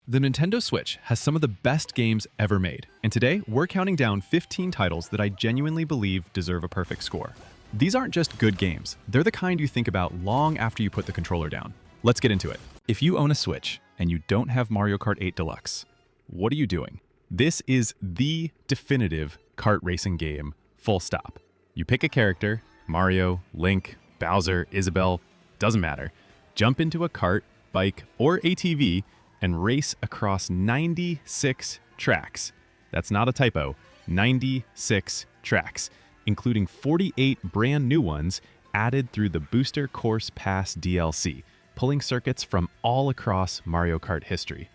The Nintendo Switch has some of the best games ever made, and today we're counting down 15 titles that I genuinely believe deserve a perfect score. These aren't just good games, they're the kind you think about long after you put the controller down. Let's get into it. If you own a Switch and you don't have Mario Kart 8 Deluxe, what are you doing? This is the definitive kart racing game, full stop. You pick a character, Mario, Link, Bowser, Isabelle, doesn't matter. Jump into a kart, bike, or ATV and race across 96 tracks. That's not a typo, 96 tracks, including 48 brand new ones added through the Booster Course Pass DLC, pulling circuits from all across Mario Kart history.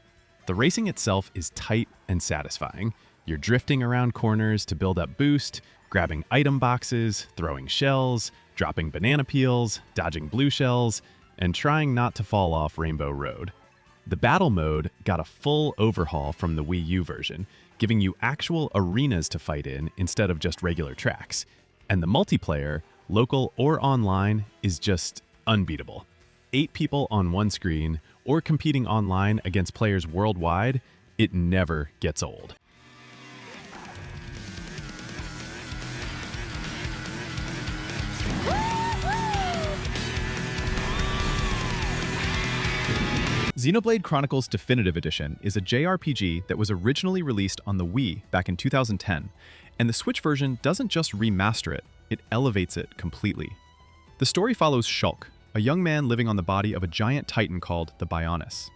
The racing itself is tight and satisfying. You're drifting around corners to build up boost, grabbing item boxes, throwing shells, dropping banana peels, dodging blue shells, and trying not to fall off Rainbow Road. The battle mode got a full overhaul from the Wii U version, giving you actual arenas to fight in instead of just regular tracks. And the multiplayer, local or online, is just unbeatable. 8 people on one screen, or competing online against players worldwide, it never gets old. Xenoblade Chronicles Definitive Edition is a JRPG that was originally released on the Wii back in 2010, and the Switch version doesn't just remaster it, it elevates it completely. The story follows Shulk, a young man living on the body of a giant titan called the Bionis.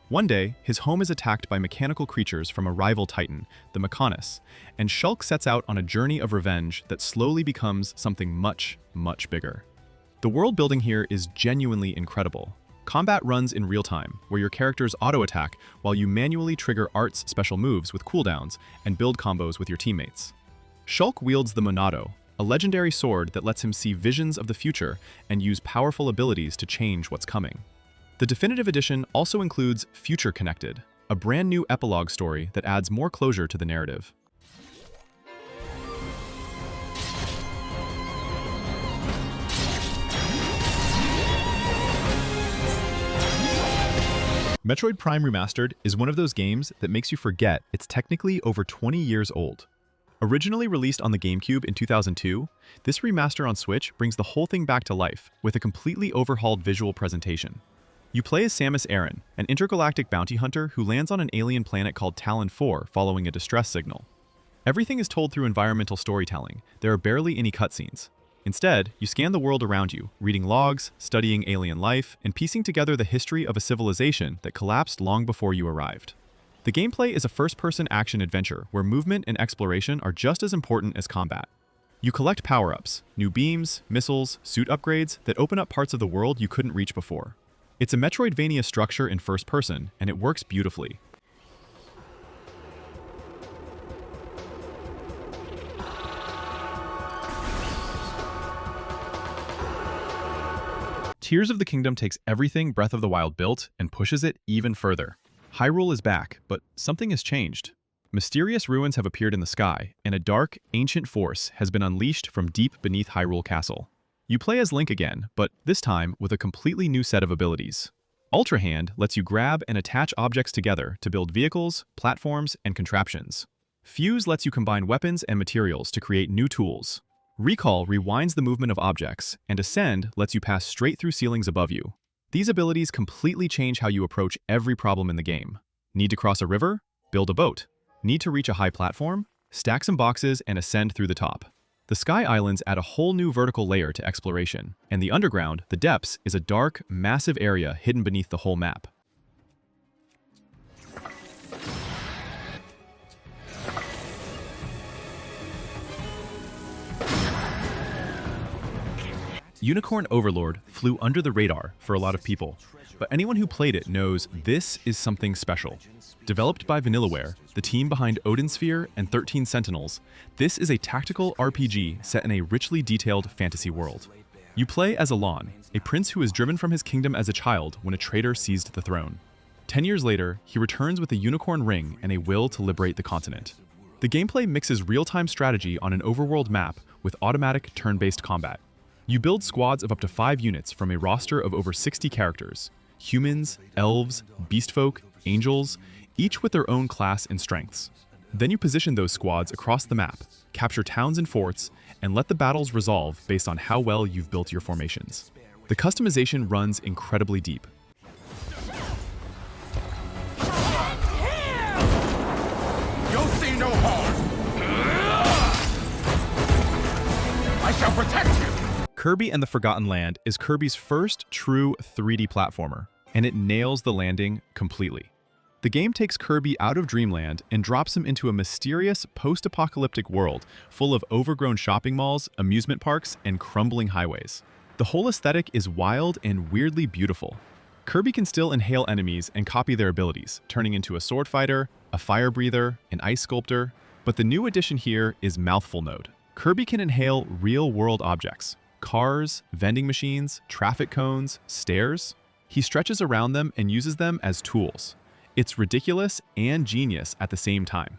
One day, his home is attacked by mechanical creatures from a rival titan, the Mechonis, and Shulk sets out on a journey of revenge that slowly becomes something much, much bigger. The world building here is genuinely incredible. Combat runs in real time, where your characters auto-attack while you manually trigger Art's special moves with cooldowns and build combos with your teammates. Shulk wields the Monado, a legendary sword that lets him see visions of the future and use powerful abilities to change what's coming. The Definitive Edition also includes Future Connected, a brand new epilogue story that adds more closure to the narrative. Metroid Prime Remastered is one of those games that makes you forget it's technically over 20 years old. Originally released on the GameCube in 2002, this remaster on Switch brings the whole thing back to life with a completely overhauled visual presentation. You play as Samus Aran, an intergalactic bounty hunter who lands on an alien planet called Talon 4 following a distress signal. Everything is told through environmental storytelling. There are barely any cutscenes. Instead, you scan the world around you, reading logs, studying alien life, and piecing together the history of a civilization that collapsed long before you arrived. The gameplay is a first-person action adventure where movement and exploration are just as important as combat. You collect power-ups, new beams, missiles, suit upgrades that open up parts of the world you couldn't reach before. It's a Metroidvania structure in first person, and it works beautifully. Tears of the Kingdom takes everything Breath of the Wild built and pushes it even further. Hyrule is back, but something has changed. Mysterious ruins have appeared in the sky, and a dark, ancient force has been unleashed from deep beneath Hyrule Castle. You play as Link again, but this time with a completely new set of abilities. Ultra Hand lets you grab and attach objects together to build vehicles, platforms, and contraptions. Fuse lets you combine weapons and materials to create new tools. Recall rewinds the movement of objects, and Ascend lets you pass straight through ceilings above you. These abilities completely change how you approach every problem in the game. Need to cross a river? Build a boat. Need to reach a high platform? Stack some boxes and ascend through the top. The Sky Islands add a whole new vertical layer to exploration, and the underground, the depths, is a dark, massive area hidden beneath the whole map. Unicorn Overlord flew under the radar for a lot of people, but anyone who played it knows this is something special. Developed by Vanillaware, the team behind Odin Sphere and 13 Sentinels, this is a tactical RPG set in a richly detailed fantasy world. You play as Alon, a prince who is driven from his kingdom as a child when a traitor seized the throne. 10 years later, he returns with a unicorn ring and a will to liberate the continent. The gameplay mixes real-time strategy on an overworld map with automatic turn-based combat. You build squads of up to 5 units from a roster of over 60 characters, humans, elves, beastfolk, angels, each with their own class and strengths. Then you position those squads across the map, capture towns and forts, and let the battles resolve based on how well you've built your formations. The customization runs incredibly deep. You'll see no harm. I shall protect you. Kirby and the Forgotten Land is Kirby's first true 3D platformer, and it nails the landing completely. The game takes Kirby out of Dreamland and drops him into a mysterious post-apocalyptic world full of overgrown shopping malls, amusement parks, and crumbling highways. The whole aesthetic is wild and weirdly beautiful. Kirby can still inhale enemies and copy their abilities, turning into a sword fighter, a fire breather, an ice sculptor, but the new addition here is Mouthful Mode. Kirby can inhale real-world objects, cars, vending machines, traffic cones, stairs. He stretches around them and uses them as tools. It's ridiculous and genius at the same time.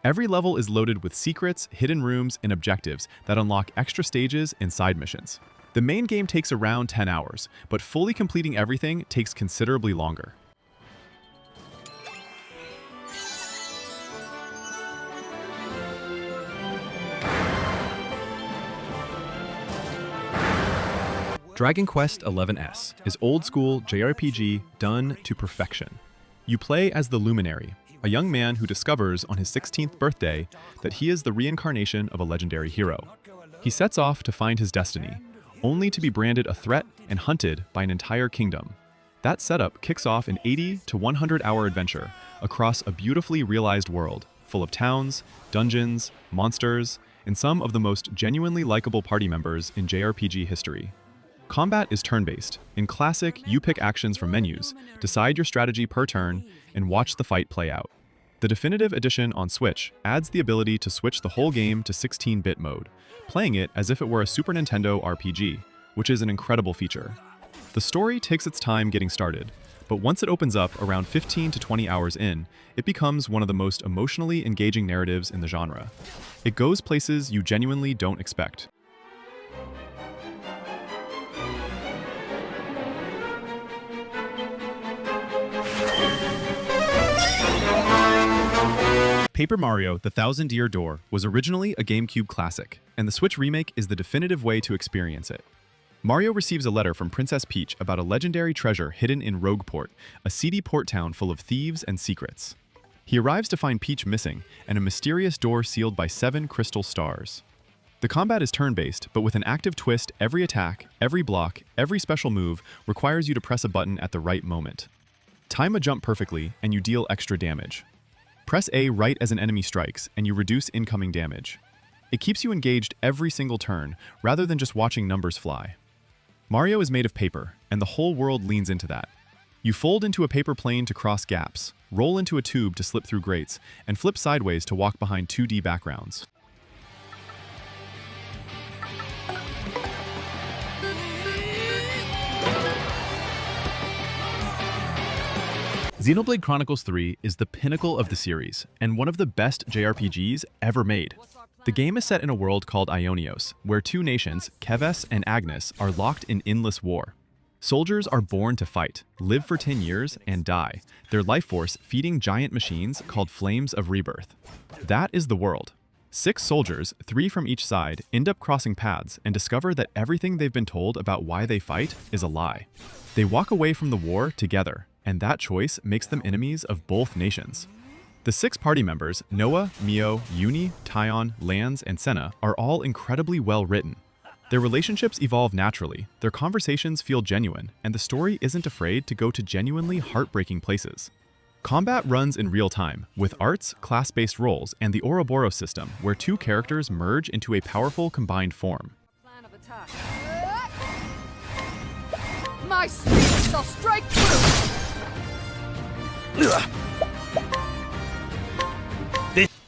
Every level is loaded with secrets, hidden rooms, and objectives that unlock extra stages and side missions. The main game takes around 10 hours, but fully completing everything takes considerably longer. Dragon Quest XI's is old-school JRPG done to perfection. You play as the Luminary, a young man who discovers on his 16th birthday that he is the reincarnation of a legendary hero. He sets off to find his destiny, only to be branded a threat and hunted by an entire kingdom. That setup kicks off an 80 to 100-hour adventure across a beautifully realized world, full of towns, dungeons, monsters, and some of the most genuinely likable party members in JRPG history. Combat is turn-based. In classic, you pick actions from menus, decide your strategy per turn, and watch the fight play out. The definitive edition on Switch adds the ability to switch the whole game to 16-bit mode, playing it as if it were a Super Nintendo RPG, which is an incredible feature. The story takes its time getting started, but once it opens up around 15 to 20 hours in, it becomes one of the most emotionally engaging narratives in the genre. It goes places you genuinely don't expect. Paper Mario: The Thousand Year Door was originally a GameCube classic, and the Switch remake is the definitive way to experience it. Mario receives a letter from Princess Peach about a legendary treasure hidden in Rogueport, a seedy port town full of thieves and secrets. He arrives to find Peach missing, and a mysterious door sealed by 7 crystal stars. The combat is turn-based, but with an active twist, every attack, every block, every special move requires you to press a button at the right moment. Time a jump perfectly, and you deal extra damage. Press A right as an enemy strikes, and you reduce incoming damage. It keeps you engaged every single turn, rather than just watching numbers fly. Mario is made of paper, and the whole world leans into that. You fold into a paper plane to cross gaps, roll into a tube to slip through grates, and flip sideways to walk behind 2D backgrounds. Xenoblade Chronicles III is the pinnacle of the series, and one of the best JRPGs ever made. The game is set in a world called Ionios, where 2 nations, Keves and Agnes, are locked in endless war. Soldiers are born to fight, live for 10 years, and die, their life force feeding giant machines called Flames of Rebirth. That is the world. 6 soldiers, 3 from each side, end up crossing paths and discover that everything they've been told about why they fight is a lie. They walk away from the war together, and that choice makes them enemies of both nations. The 6 party members, Noah, Mio, Uni, Tyon, Lance, and Senna, are all incredibly well written. Their relationships evolve naturally, their conversations feel genuine, and the story isn't afraid to go to genuinely heartbreaking places. Combat runs in real time, with arts, class-based roles, and the Ouroboros system, where 2 characters merge into a powerful combined form. My spear shall strike through!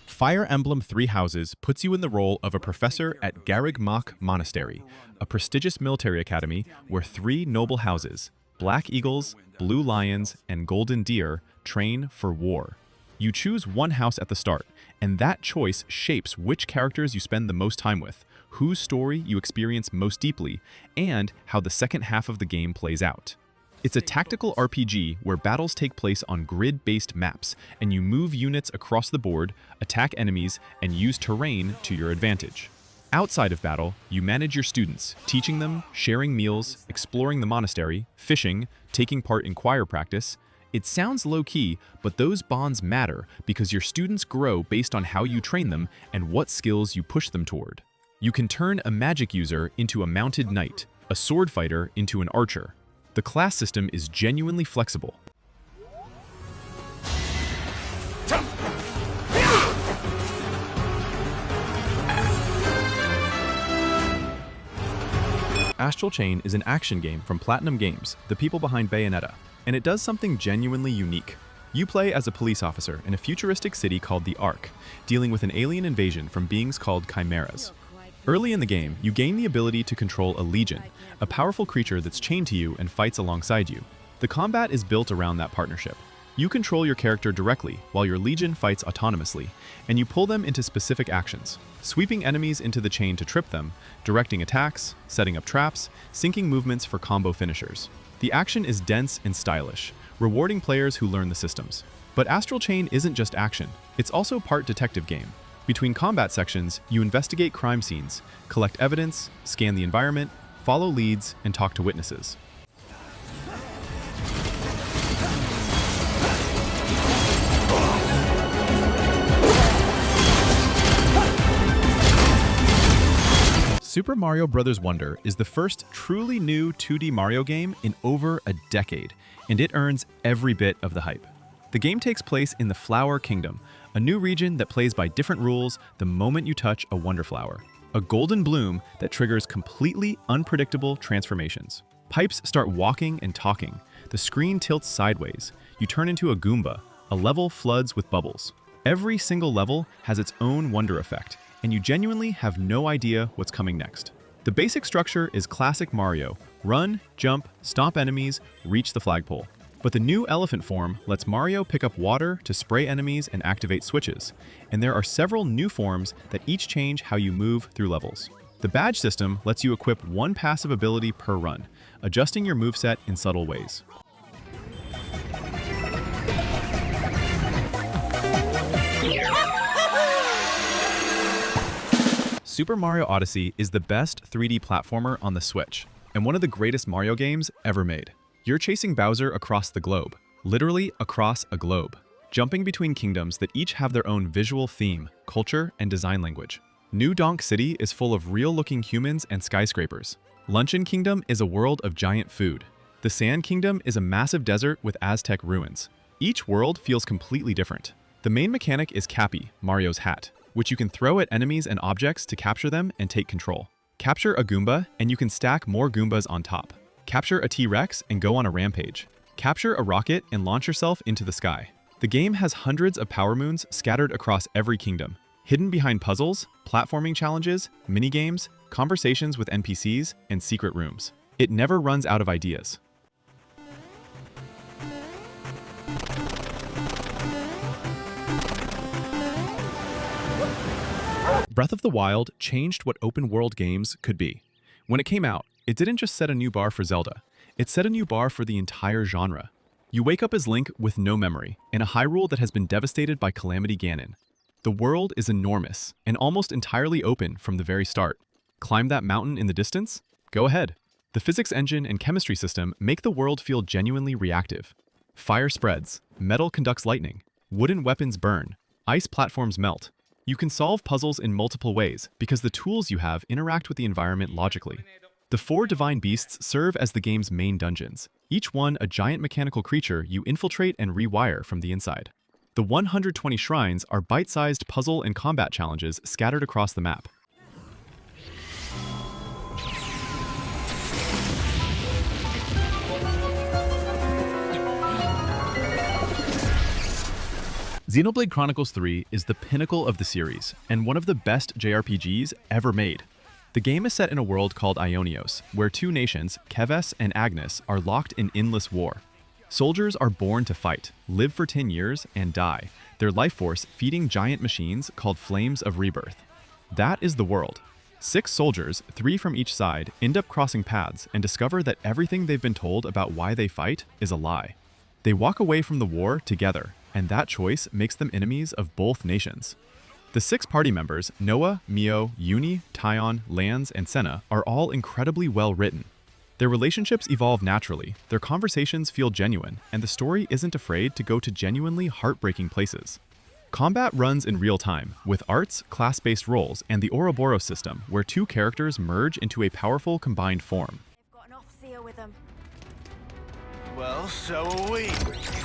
Fire Emblem Three Houses puts you in the role of a professor at Garreg Mach Monastery, a prestigious military academy where 3 noble houses, Black Eagles, Blue Lions, and Golden Deer, train for war. You choose one house at the start, and that choice shapes which characters you spend the most time with, whose story you experience most deeply, and how the second half of the game plays out. It's a tactical RPG where battles take place on grid-based maps, and you move units across the board, attack enemies, and use terrain to your advantage. Outside of battle, you manage your students, teaching them, sharing meals, exploring the monastery, fishing, taking part in choir practice. It sounds low-key, but those bonds matter because your students grow based on how you train them and what skills you push them toward. You can turn a magic user into a mounted knight, a sword fighter into an archer. The class system is genuinely flexible. Astral Chain is an action game from Platinum Games, the people behind Bayonetta, and it does something genuinely unique. You play as a police officer in a futuristic city called the Ark, dealing with an alien invasion from beings called chimeras. Early in the game, you gain the ability to control a legion, a powerful creature that's chained to you and fights alongside you. The combat is built around that partnership. You control your character directly, while your legion fights autonomously, and you pull them into specific actions, sweeping enemies into the chain to trip them, directing attacks, setting up traps, syncing movements for combo finishers. The action is dense and stylish, rewarding players who learn the systems. But Astral Chain isn't just action, it's also part detective game. Between combat sections, you investigate crime scenes, collect evidence, scan the environment, follow leads, and talk to witnesses. Super Mario Bros. Wonder is the first truly new 2D Mario game in over a decade, and it earns every bit of the hype. The game takes place in the Flower Kingdom, a new region that plays by different rules the moment you touch a Wonder Flower. A golden bloom that triggers completely unpredictable transformations. Pipes start walking and talking. The screen tilts sideways. You turn into a Goomba. A level floods with bubbles. Every single level has its own wonder effect, and you genuinely have no idea what's coming next. The basic structure is classic Mario: run, jump, stomp enemies, reach the flagpole. But the new elephant form lets Mario pick up water to spray enemies and activate switches, and there are several new forms that each change how you move through levels. The badge system lets you equip one passive ability per run, adjusting your moveset in subtle ways. Super Mario Odyssey is the best 3D platformer on the Switch, and one of the greatest Mario games ever made. You're chasing Bowser across the globe, literally across a globe, jumping between kingdoms that each have their own visual theme, culture, and design language. New Donk City is full of real-looking humans and skyscrapers. Luncheon Kingdom is a world of giant food. The Sand Kingdom is a massive desert with Aztec ruins. Each world feels completely different. The main mechanic is Cappy, Mario's hat, which you can throw at enemies and objects to capture them and take control. Capture a Goomba, and you can stack more Goombas on top. Capture a T-Rex and go on a rampage. Capture a rocket and launch yourself into the sky. The game has hundreds of power moons scattered across every kingdom, hidden behind puzzles, platforming challenges, minigames, conversations with NPCs, and secret rooms. It never runs out of ideas. Breath of the Wild changed what open-world games could be. When it came out, it didn't just set a new bar for Zelda, it set a new bar for the entire genre. You wake up as Link with no memory, in a Hyrule that has been devastated by Calamity Ganon. The world is enormous, and almost entirely open from the very start. Climb that mountain in the distance? Go ahead. The physics engine and chemistry system make the world feel genuinely reactive. Fire spreads, metal conducts lightning, wooden weapons burn, ice platforms melt. You can solve puzzles in multiple ways because the tools you have interact with the environment logically. The 4 divine beasts serve as the game's main dungeons, each one a giant mechanical creature you infiltrate and rewire from the inside. The 120 shrines are bite-sized puzzle and combat challenges scattered across the map. Xenoblade Chronicles 3 is the pinnacle of the series, and one of the best JRPGs ever made. The game is set in a world called Ionios, where 2 nations, Keves and Agnes, are locked in endless war. Soldiers are born to fight, live for 10 years, and die, their life force feeding giant machines called Flames of Rebirth. That is the world. 6 soldiers, 3 from each side, end up crossing paths and discover that everything they've been told about why they fight is a lie. They walk away from the war together, and that choice makes them enemies of both nations. The 6 party members, Noah, Mio, Uni, Tyon, Lance, and Senna, are all incredibly well written. Their relationships evolve naturally, their conversations feel genuine, and the story isn't afraid to go to genuinely heartbreaking places. Combat runs in real time, with arts, class-based roles, and the Ouroboros system, where 2 characters merge into a powerful combined form. They've got an off-seer with them. Well, so are we.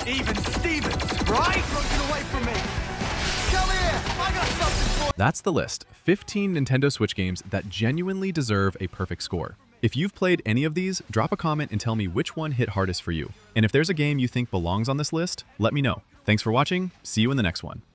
Even Stevens, right? Don't get away from me. Come here, I got something for. That's the list. 15 Nintendo Switch games that genuinely deserve a perfect score. If you've played any of these, drop a comment and tell me which one hit hardest for you. And if there's a game you think belongs on this list, let me know. Thanks for watching. See you in the next one.